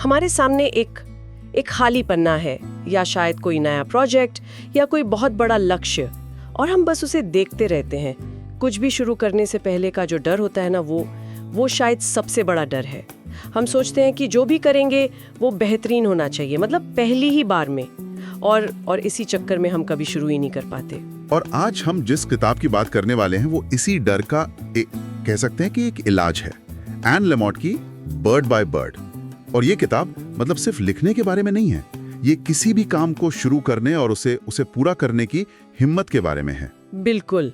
हमारे सामने एक खाली पन्ना है, या शायद कोई नया प्रोजेक्ट या कोई बहुत बड़ा लक्ष्य, और हम बस उसे देखते रहते हैं। कुछ भी शुरू करने से पहले का जो डर होता है ना, वो शायद सबसे बड़ा डर है। हम सोचते हैं कि जो भी करेंगे वो बेहतरीन होना चाहिए, मतलब पहली ही बार में, और इसी चक्कर में हम कभी शुरू ही नहीं कर पाते। और आज हम जिस किताब की बात करने वाले हैं वो इसी डर का कह सकते हैं कि एक इलाज है। एन लेमॉट की बर्ड बाय बर्ड। और ये किताब मतलब सिर्फ लिखने के बारे में नहीं है, ये किसी भी काम को शुरू करने और उसे पूरा करने की हिम्मत के बारे में है। बिल्कुल।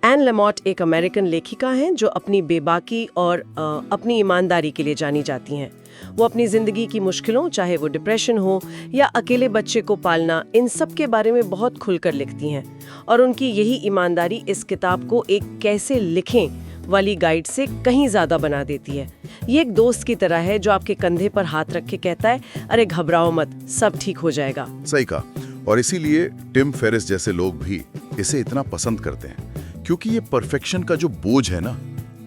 एन लेमॉट एक अमेरिकन लेखिका हैं जो अपनी बेबाकी और अपनी ईमानदारी के लिए जानी जाती हैं। वो अपनी जिंदगी की मुश्किलों, चाहे वो डिप्रेशन हो या अकेले बच्चे को पालना, इन सब के बारे में बहुत खुलकर लिखती हैं। और उनकी यही ईमानदारी इस किताब को एक कैसे लिखें वाली गाइड से कहीं ज्यादा बना देती है। ये एक दोस्त की तरह है जो आपके कंधे पर हाथ रख के कहता है, अरे घबराओ मत, सब ठीक हो जाएगा। सही कहा। और इसीलिए टिम फेरिस जैसे लोग भी इसे इतना पसंद करते हैं, क्योंकि ये परफेक्शन का जो बोझ है ना,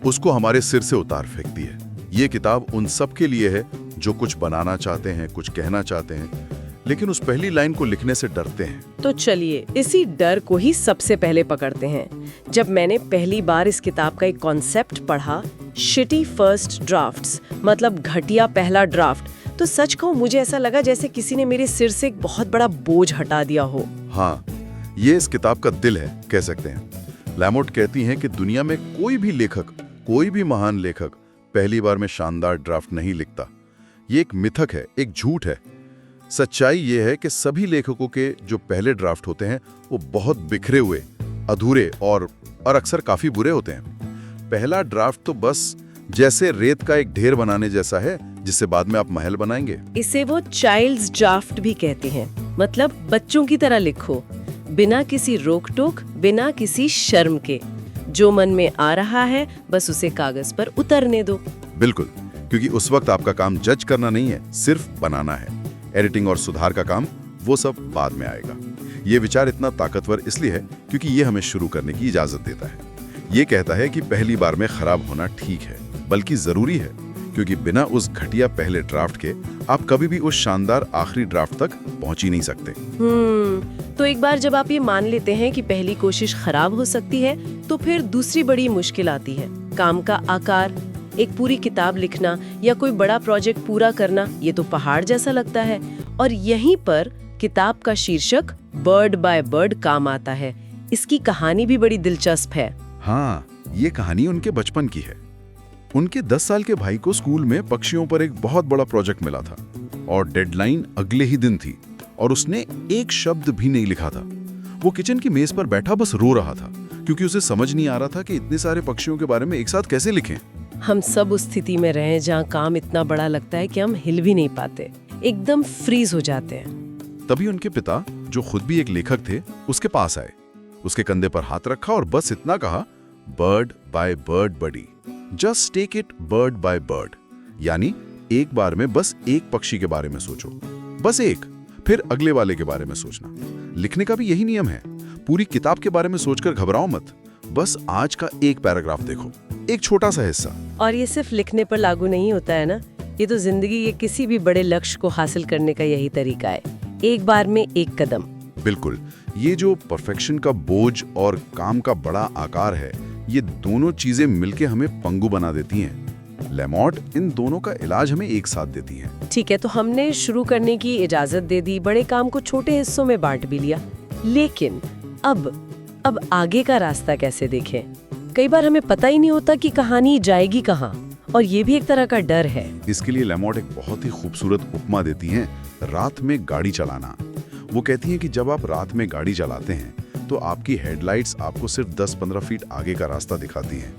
उसको हमारे सिर से उतार फेंकती है। ये किताब उन सब के लिए है जो कुछ बनाना चाहते हैं, कुछ कहना चाहते हैं, लेकिन उस पहली लाइन को लिखने से डरते हैं। तो चलिए इसी डर को ही सबसे पहले पकड़ते हैं। जब मैंने पहली बार इस किताब का एक कॉन्सेप्ट पढ़ा, शिटी फर्स्ट ड्राफ्ट्स, मतलब घटिया पहला ड्राफ्ट, तो सच कहूं मुझे ऐसा लगा जैसे किसी ने मेरे सिर से एक बहुत बड़ा बोझ हटा दिया हो। हाँ, ये इस किताब का दिल है, कह सकते हैं। लेमॉट कहती हैं कि दुनिया में कोई भी लेखक, कोई भी महान लेखक पहली बार में शानदार ड्राफ्ट नहीं लिखता। ये एक मिथक है, एक झूठ है। सच्चाई ये है कि सभी लेखकों के जो पहले ड्राफ्ट होते हैं वो बहुत बिखरे हुए, अधूरे और अक्सर काफी बुरे होते हैं। पहला ड्राफ्ट तो बस जैसे रेत का एक ढेर बनाने जैसा है, जिससे बाद में आप महल बनाएंगे। इसे वो चाइल्ड्स ड्राफ्ट भी कहते हैं, मतलब बच्चों की तरह लिखो, बिना किसी रोक टोक, बिना किसी शर्म के। जो मन में आ रहा है बस उसे कागज पर उतरने दो। बिल्कुल, क्योंकि उस वक्त आपका काम जज करना नहीं है, सिर्फ बनाना है। एडिटिंग और सुधार का काम वो सब बाद में आएगा। ये विचार इतना ताकतवर इसलिए है क्योंकि ये हमें शुरू करने की इजाजत देता है। ये कहता है कि पहली बार में खराब होना ठीक है, बल्कि जरूरी है, क्योंकि बिना उस घटिया पहले ड्राफ्ट के आप कभी भी उस शानदार आखिरी ड्राफ्ट तक पहुंच ही नहीं सकते। तो एक बार जब आप ये मान लेते हैं कि पहली कोशिश खराब हो सकती है, तो फिर दूसरी बड़ी मुश्किल आती है, काम का आकार। एक पूरी किताब लिखना या कोई बड़ा प्रोजेक्ट पूरा करना, ये तो पहाड़ जैसा लगता है। और यहीं पर किताब का शीर्षक बर्ड बाय बर्ड काम आता है। इसकी कहानी भी बड़ी दिलचस्प है। हाँ, ये कहानी उनके बचपन की है। उनके 10 साल के भाई को स्कूल में पक्षियों पर एक बहुत बड़ा प्रोजेक्ट मिला था और डेडलाइन अगले ही दिन थी, और उसने एक शब्द भी नहीं लिखा था। वो किचन की मेज पर बैठा बस रो रहा था, क्योंकि उसे समझ नहीं आ रहा था कि इतने सारे पक्षियों के बारे में एक साथ कैसे लिखें। हम सब उस स्थिति में रहे जहाँ काम इतना बड़ा लगता है कि हम हिल भी नहीं पाते, एकदम फ्रीज हो जाते हैं। तभी उनके पिता, जो खुद भी एक लेखक थे, उसके पास आए, उसके कंधे पर हाथ रखा और बस इतना कहा, bird by bird buddy, just take it bird by bird. यानी एक बार में बस एक पक्षी के बारे में सोचो, बस एक, फिर अगले वाले के बारे में सोचना। लिखने का भी यही नियम है। पूरी किताब के बारे में सोचकर घबराओ मत, बस आज का एक पैराग्राफ देखो, एक छोटा सा हिस्सा। और ये सिर्फ लिखने पर लागू नहीं होता है ना, ये तो जिंदगी के किसी भी बड़े लक्ष्य को हासिल करने का यही तरीका है, एक बार में एक कदम। बिल्कुल, ये जो परफेक्शन का बोझ और काम का बड़ा आकार है, ये दोनों चीजें मिलके हमें पंगु बना देती हैं। लेमॉट इन दोनों का इलाज हमें एक साथ देती है। ठीक है, तो हमने शुरू करने की इजाजत दे दी, बड़े काम को छोटे हिस्सों में बांट भी लिया, लेकिन अब आगे का रास्ता कैसे देखें? कई बार हमें पता ही नहीं होता कि कहानी जाएगी कहाँ, और ये भी एक तरह का डर है। इसके लिए लेमॉट एक बहुत ही खूबसूरत उपमा देती हैं, रात में गाड़ी चलाना। वो कहती हैं कि जब आप रात में गाड़ी चलाते हैं तो आपकी हेडलाइट्स आपको सिर्फ 10-15 फीट आगे का रास्ता दिखाती हैं,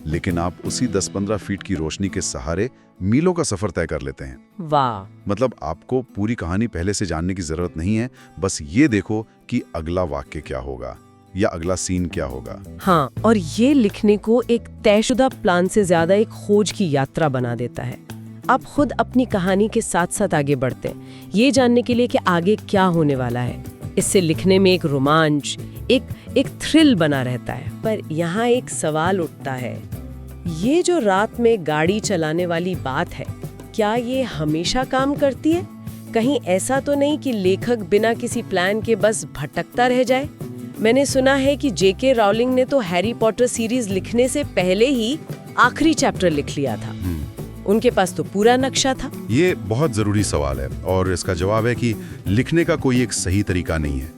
लेकिन आप उसी 10-15 फीट की रोशनी के सहारे मीलों का सफर तय कर लेते हैं। वाह! मतलब आपको पूरी कहानी पहले से जानने की जरूरत नहीं है, बस ये देखो कि अगला वाक्य क्या होगा या अगला सीन क्या होगा। हाँ, और ये लिखने को एक तयशुदा प्लान से ज्यादा एक खोज की यात्रा बना देता है। आप खुद अपनी कहानी के साथ साथ आगे बढ़ते हैं, ये जानने के लिए कि आगे क्या होने वाला है। इससे लिखने में एक रोमांच, एक थ्रिल बना रहता है। पर यहाँ एक सवाल उठता है, ये जो रात में गाड़ी चलाने वाली बात है, क्या ये हमेशा काम करती है? कहीं ऐसा तो नहीं कि लेखक बिना किसी प्लान के बस भटकता रह जाए? मैंने सुना है कि जेके राउलिंग ने तो हैरी पॉटर सीरीज लिखने से पहले ही आखिरी चैप्टर लिख लिया था। उनके पास तो पूरा नक्शा था। ये बहुत जरूरी सवाल है और इसका जवाब है कि लिखने का कोई एक सही तरीका नहीं है।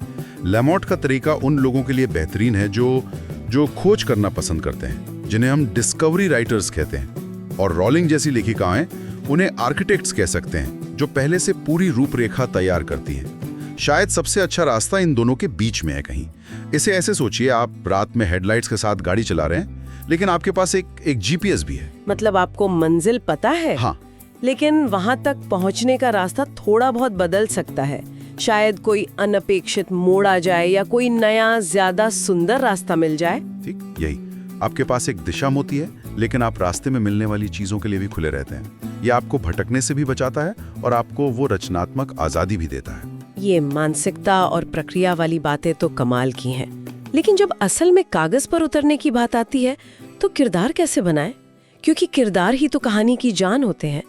लैमोट का तरीका उन लोगों के लिए बेहतरीन है जो खोज करना पसंद करते हैं, जिन्हें हम डिस्कवरी राइटर्स कहते हैं। और रॉलिंग जैसी लेखिकाएं उन्हें आर्किटेक्ट्स कह सकते हैं, जो पहले से पूरी रूपरेखा तैयार करती हैं। शायद सबसे अच्छा रास्ता इन दोनों के बीच में है कहीं। इसे ऐसे सोचिए, आप रात में हेडलाइट्स के साथ गाड़ी चला रहे हैं, लेकिन आपके पास एक जीपीएस भी है। मतलब आपको मंजिल पता है, हाँ, लेकिन वहां तक पहुंचने का रास्ता थोड़ा बहुत बदल सकता है। शायद कोई अनपेक्षित मोड़ आ जाए या कोई नया ज्यादा सुंदर रास्ता मिल जाए। ठीक यही, आपके पास एक दिशा होती है, लेकिन आप रास्ते में मिलने वाली चीजों के लिए भी खुले रहते हैं। ये आपको भटकने से भी बचाता है और आपको वो रचनात्मक आजादी भी देता है। ये मानसिकता और प्रक्रिया वाली बातें तो कमाल की हैं, लेकिन जब असल में कागज पर उतरने की बात आती है तो किरदार कैसे बनाएं? क्योंकि किरदार ही तो कहानी की जान होते हैं।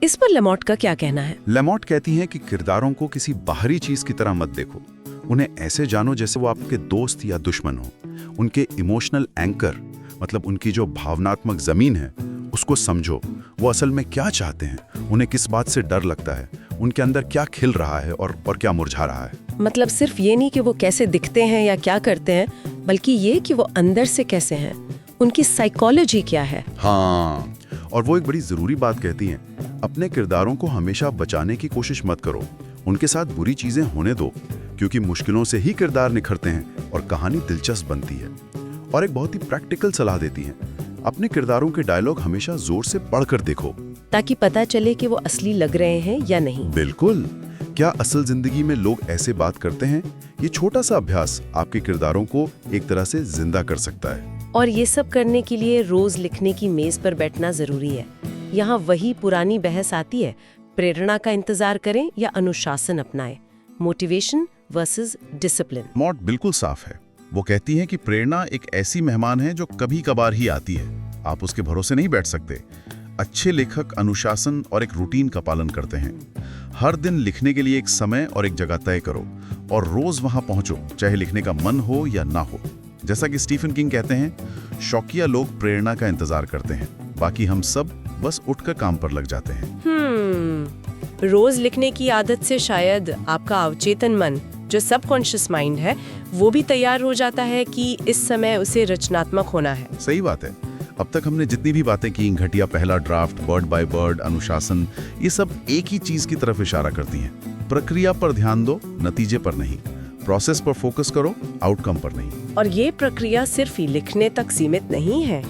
इस पर लैमोट का क्या कहना है? लैमोट कहती हैं कि किरदारों को किसी बाहरी चीज की तरह मत देखो। उन्हें ऐसे जानो जैसे वो आपके दोस्त या दुश्मन हो। उनके इमोशनल एंकर, मतलब उनकी जो भावनात्मक जमीन है, उसको समझो। वो असल में क्या चाहते हैं, उन्हें किस बात से डर लगता है, उनके अंदर क्या खिल रहा है और क्या मुरझा रहा है। मतलब सिर्फ ये नहीं कि वो कैसे दिखते हैं या क्या करते हैं, बल्कि ये कि वो अंदर से कैसे हैं, उनकी साइकोलॉजी क्या है। हाँ, और वो एक बड़ी जरूरी बात कहती हैं, अपने किरदारों को हमेशा बचाने की कोशिश मत करो। उनके साथ बुरी चीजें होने दो, क्योंकि मुश्किलों से ही किरदार निखरते हैं और कहानी दिलचस्प बनती है। और एक बहुत ही प्रैक्टिकल सलाह देती हैं, अपने किरदारों के डायलॉग हमेशा जोर से पढ़कर देखो, ताकि पता चले कि वो असली लग रहे हैं या नहीं। बिल्कुल, क्या असल जिंदगी में लोग ऐसे बात करते हैं? ये छोटा सा अभ्यास आपके किरदारों को एक तरह से जिंदा कर सकता है। और ये सब करने के लिए रोज लिखने की मेज पर बैठना जरूरी है। यहाँ वही पुरानी बहस आती है, प्रेरणा का इंतजार करें या अनुशासन अपनाएं, मोटिवेशन वर्सेस डिसिप्लिन। मॉट बिल्कुल साफ है। वो कहती हैं कि प्रेरणा एक ऐसी मेहमान है जो कभी कभार ही आती है, आप उसके भरोसे नहीं बैठ सकते। अच्छे लेखक अनुशासन और एक रूटीन का पालन करते हैं। हर दिन लिखने के लिए एक समय और एक जगह तय करो और रोज वहां पहुंचो, चाहे लिखने का मन हो या ना हो। जैसा कि स्टीफन किंग कहते हैं, शौकिया लोग प्रेरणा का इंतजार करते हैं, बाकी हम सब बस उठकर काम पर लग जाते हैं। रोज लिखने की आदत से शायद आपका अवचेतन मन, जो सबकॉन्शियस माइंड है, वो भी तैयार हो जाता है कि इस समय उसे रचनात्मक होना है। सही बात है। अब तक हमने जितनी भी बातें की, घटिया पहला ड्राफ्ट, वर्ड बाय वर्ड, अनुशासन, ये सब एक ही चीज की तरफ इशारा करती हैं। प्रक्रिया पर ध्यान दो, नतीजे पर नहीं। प्रोसेस पर फोकस करो, आउटकम पर नहीं। और ये प्रक्रिया सिर्फ ही लिखने तक सीमित नहीं है।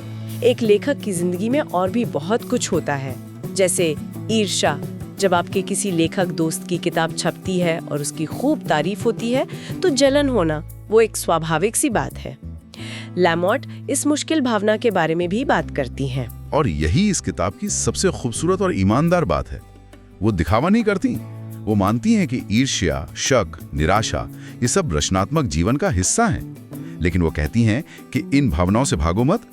एक लेखक की जिंदगी में और भी बहुत कुछ होता है, जैसे ईर्ष्या। जब आपके किसी लेखक दोस्त की किताब छपती है और उसकी खूब तारीफ होती है, तो जलन होना वो एक स्वाभाविक सी बात है। लैमोट इस मुश्किल भावना के बारे में भी बात करती हैं। और यही इस किताब की सबसे खूबसूरत और ईमानदार बात है। वो दिखावा नहीं करती। वो मानती हैं कि ईर्ष्या, शक, निराशा ये सब रचनात्मक जीवन का हिस्सा है। लेकिन वो कहती हैं कि इन भावनाओं से भागो मत,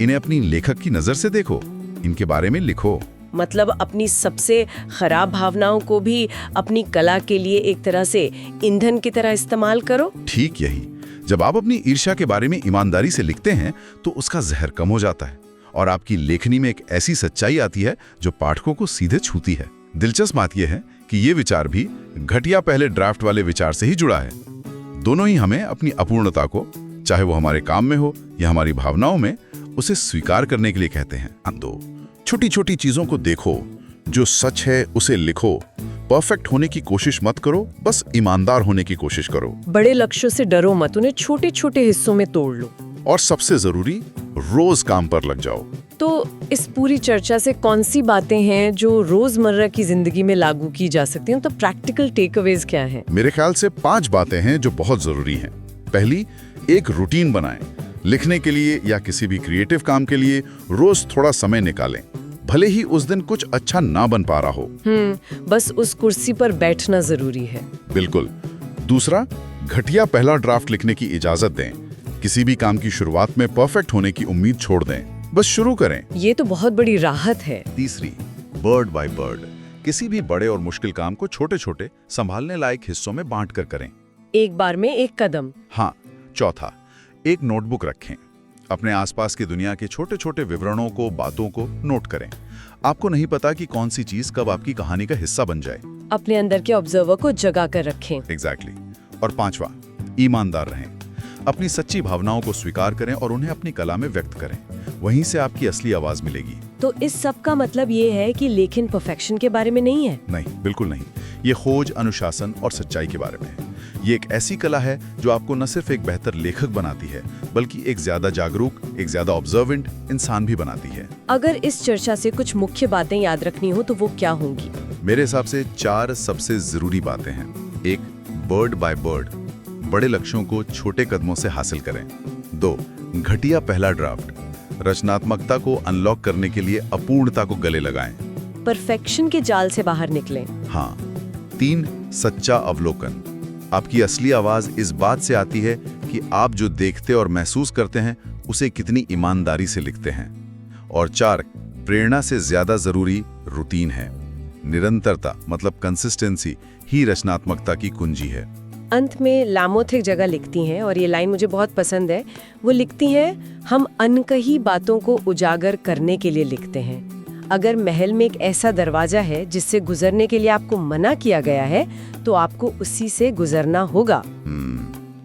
इन्हें अपनी लेखक की नजर से देखो, इनके बारे में लिखो। मतलब अपनी सबसे खराब भावनाओं को भी अपनी कला के लिए एक तरह से ईंधन की तरह इस्तेमाल करो। ठीक यही। जब आप अपनी ईर्ष्या के बारे में ईमानदारी से लिखते हैं तो उसका जहर कम हो जाता है और आपकी लेखनी में एक ऐसी सच्चाई आती है जो पाठकों को सीधे छूती है। दिलचस्प बात यह है कि ये विचार भी घटिया पहले ड्राफ्ट वाले विचार से ही जुड़ा है। दोनों ही हमें अपनी अपूर्णता को, चाहे वो हमारे काम में हो या हमारी भावनाओं में, उसे स्वीकार करने के लिए कहते हैं। दो छोटी छोटी चीजों को देखो, जो सच है उसे लिखो। परफेक्ट होने की कोशिश मत करो, बस ईमानदार होने की कोशिश करो। बड़े लक्ष्यों से डरो मत, उन्हें छोटे छोटे हिस्सों में तोड़ लो। और सबसे जरूरी, रोज काम पर लग जाओ। तो इस पूरी चर्चा से कौन सी बातें हैं जो रोजमर्रा की जिंदगी में लागू की जा सकती हैं? तो प्रैक्टिकल टेकअवेज क्या हैं? मेरे ख्याल से 5 बातें हैं जो बहुत जरूरी हैं। पहली, एक रूटीन बनाएं। लिखने के लिए या किसी भी क्रिएटिव काम के लिए रोज थोड़ा समय निकालें, भले ही उस दिन कुछ अच्छा ना बन पा रहा हो। बस उस कुर्सी पर बैठना जरूरी है। बिल्कुल। दूसरा, घटिया पहला ड्राफ्ट लिखने की इजाजत दें। किसी भी काम की शुरुआत में परफेक्ट होने की उम्मीद छोड़ दें, बस शुरू करें। ये तो बहुत बड़ी राहत है। तीसरी, बर्ड बाय बर्ड, किसी भी बड़े और मुश्किल काम को छोटे छोटे संभालने लायक हिस्सों में बांटकर करें। एक बार में एक कदम। हाँ, चौथा, एक नोटबुक रखें। अपने आसपास की दुनिया के छोटे छोटे विवरणों को, बातों को नोट करें। आपको नहीं पता कि कौन सी चीज कब आपकी कहानी का हिस्सा बन जाए। अपने अंदर के ऑब्जर्वर को जगा कर रखें। एग्जैक्टली। और पांचवा, ईमानदार रहें। अपनी सच्ची भावनाओं को स्वीकार करें और उन्हें अपनी कला में व्यक्त करें। वहीं से आपकी असली आवाज मिलेगी। तो इस सब का मतलब ये है कि लेखन परफेक्शन के बारे में नहीं है? नहीं, बिल्कुल नहीं। ये खोज, अनुशासन और सच्चाई के बारे में है। ये एक ऐसी कला है जो आपको न सिर्फ एक बेहतर लेखक बनाती है, बल्कि एक ज्यादा जागरूक, एक ज्यादा ऑब्जर्वेंट इंसान भी बनाती है। अगर इस चर्चा से कुछ मुख्य बातें याद रखनी हो तो वो क्या होंगी? मेरे हिसाब से 4 सबसे जरूरी बातें हैं। 1, बर्ड बाय बर्ड, बड़े लक्ष्यों को छोटे कदमों से हासिल करें। 2, घटिया पहला ड्राफ्ट, रचनात्मकता को अनलॉक करने के लिए अपूर्णता को गले लगाएं। परफेक्शन के जाल से बाहर निकलें। हाँ। 3, सच्चा अवलोकन, आपकी असली आवाज इस बात से आती है कि आप जो देखते और महसूस करते हैं उसे कितनी ईमानदारी से लिखते हैं। और 4, प्रेरणा से ज्यादा जरूरी रूटीन है। निरंतरता मतलब कंसिस्टेंसी ही रचनात्मकता की कुंजी है। अंत में लामोथ एक जगह लिखती हैं, और ये लाइन मुझे बहुत पसंद है। वो लिखती हैं, हम अनकही बातों को उजागर करने के लिए लिखते हैं। अगर महल में एक ऐसा दरवाजा है जिससे गुजरने के लिए आपको मना किया गया है, तो आपको उसी से गुजरना होगा।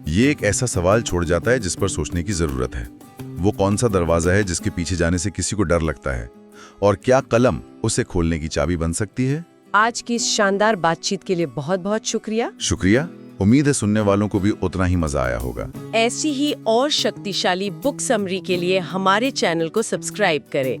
ये एक ऐसा सवाल छोड़ जाता है जिस पर सोचने की जरूरत है। वो कौन सा दरवाजा है जिसके पीछे जाने से किसी को डर लगता है, और क्या कलम उसे खोलने की चाबी बन सकती है? आज की इस शानदार बातचीत के लिए बहुत बहुत शुक्रिया। शुक्रिया। उम्मीद है सुनने वालों को भी उतना ही मजा आया होगा। ऐसी ही और शक्तिशाली बुक समरी के लिए हमारे चैनल को सब्सक्राइब करें।